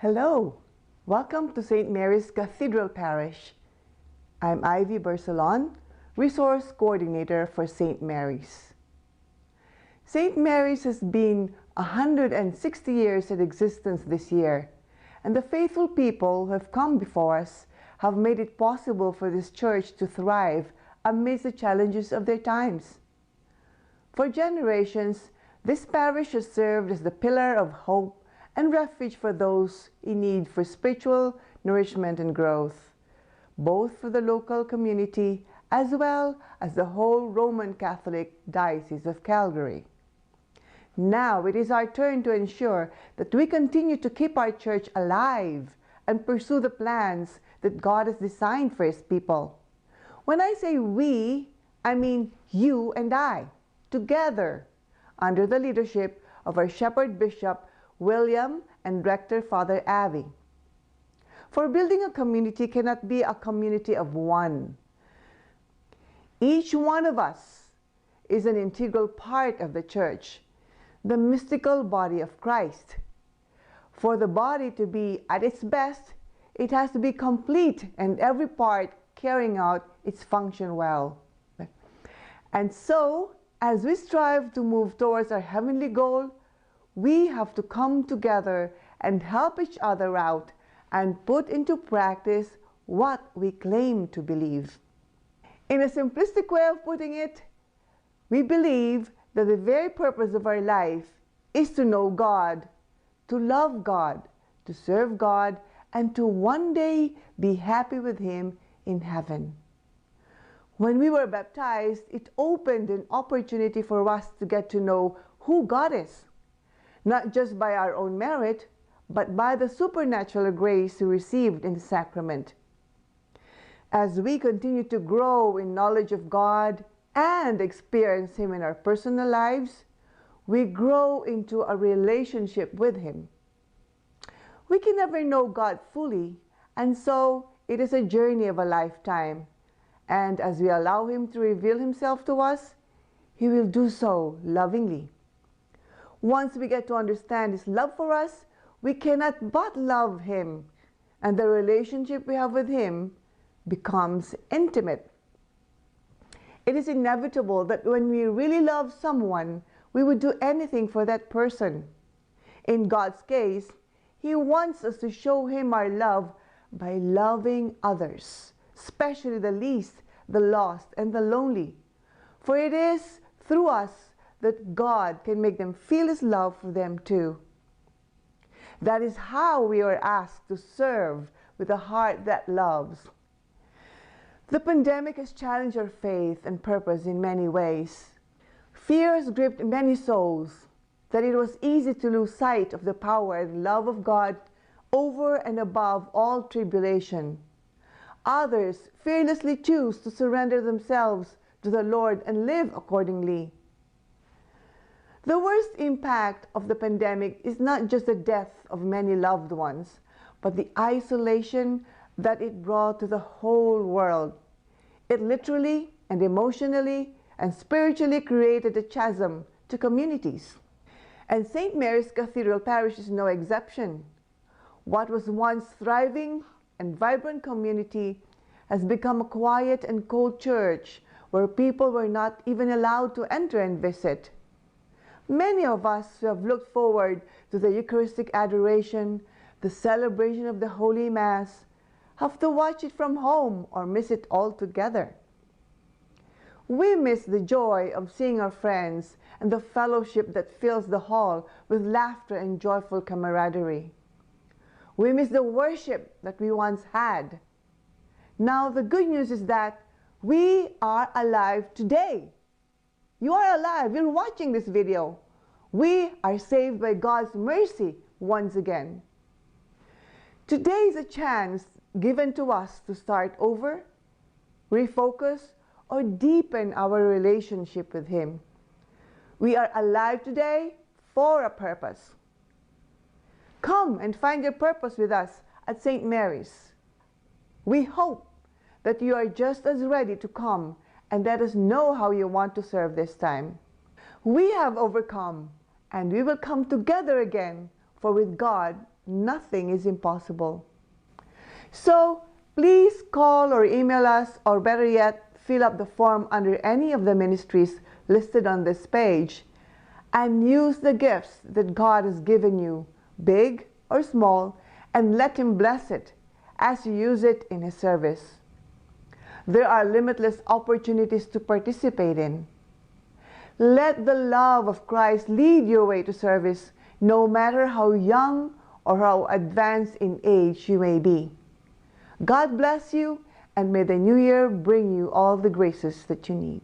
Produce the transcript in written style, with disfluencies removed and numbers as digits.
Hello, welcome to St. Mary's Cathedral Parish. I'm Ivy Barcelon, Resource Coordinator for St. Mary's. St. Mary's has been 160 years in existence this year, and the faithful people who have come before us have made it possible for this church to thrive amidst the challenges of their times. For generations, this parish has served as the pillar of hope and refuge for those in need for spiritual nourishment and growth, both for the local community as well as the whole Roman Catholic Diocese of Calgary. Now it is our turn to ensure that we continue to keep our church alive and pursue the plans that God has designed for His people. When I say we, I mean you and I, together, under the leadership of our Shepherd Bishop William and Rector Father Ivy. For building a community cannot be a community of one. Each one of us is an integral part of the church, the mystical body of Christ. For the body to be at its best, it has to be complete and every part carrying out its function well. And so, as we strive to move towards our heavenly goal, we have to come together and help each other out and put into practice what we claim to believe. In a simplistic way of putting it, we believe that the very purpose of our life is to know God, to love God, to serve God, and to one day be happy with Him in heaven. When we were baptized, it opened an opportunity for us to get to know who God is, not just by our own merit, but by the supernatural grace we received in the sacrament. As we continue to grow in knowledge of God and experience Him in our personal lives, we grow into a relationship with Him. We can never know God fully, and so it is a journey of a lifetime. And as we allow Him to reveal Himself to us, He will do so lovingly. Once we get to understand His love for us, we cannot but love Him, and the relationship we have with Him becomes intimate. It is inevitable that when we really love someone, we would do anything for that person. In God's case, He wants us to show Him our love by loving others, especially the least, the lost, and the lonely. For it is through us that God can make them feel His love for them too. That is how we are asked to serve with a heart that loves. The pandemic has challenged our faith and purpose in many ways. Fear has gripped many souls that it was easy to lose sight of the power and love of God over and above all tribulation. Others fearlessly choose to surrender themselves to the Lord and live accordingly. The worst impact of the pandemic is not just the death of many loved ones, but the isolation that it brought to the whole world. It literally and emotionally and spiritually created a chasm to communities. And St. Mary's Cathedral Parish is no exception. What was once thriving and vibrant community has become a quiet and cold church where people were not even allowed to enter and visit. Many of us who have looked forward to the Eucharistic adoration, the celebration of the Holy Mass, have to watch it from home or miss it altogether. We miss the joy of seeing our friends and the fellowship that fills the hall with laughter and joyful camaraderie. We miss the worship that we once had. Now the good news is that we are alive today. You are alive. You're watching this video. We are saved by God's mercy once again. Today is a chance given to us to start over, refocus, or deepen our relationship with Him. We are alive today for a purpose. Come and find your purpose with us at St. Mary's. We hope that you are just as ready to come and let us know how you want to serve this time. We have overcome, and we will come together again, for with God nothing is impossible. So please call or email us, or better yet, fill up the form under any of the ministries listed on this page, and use the gifts that God has given you, big or small, and let Him bless it as you use it in His service. There are limitless opportunities to participate in. Let the love of Christ lead your way to service, no matter how young or how advanced in age you may be. God bless you, and may the new year bring you all the graces that you need.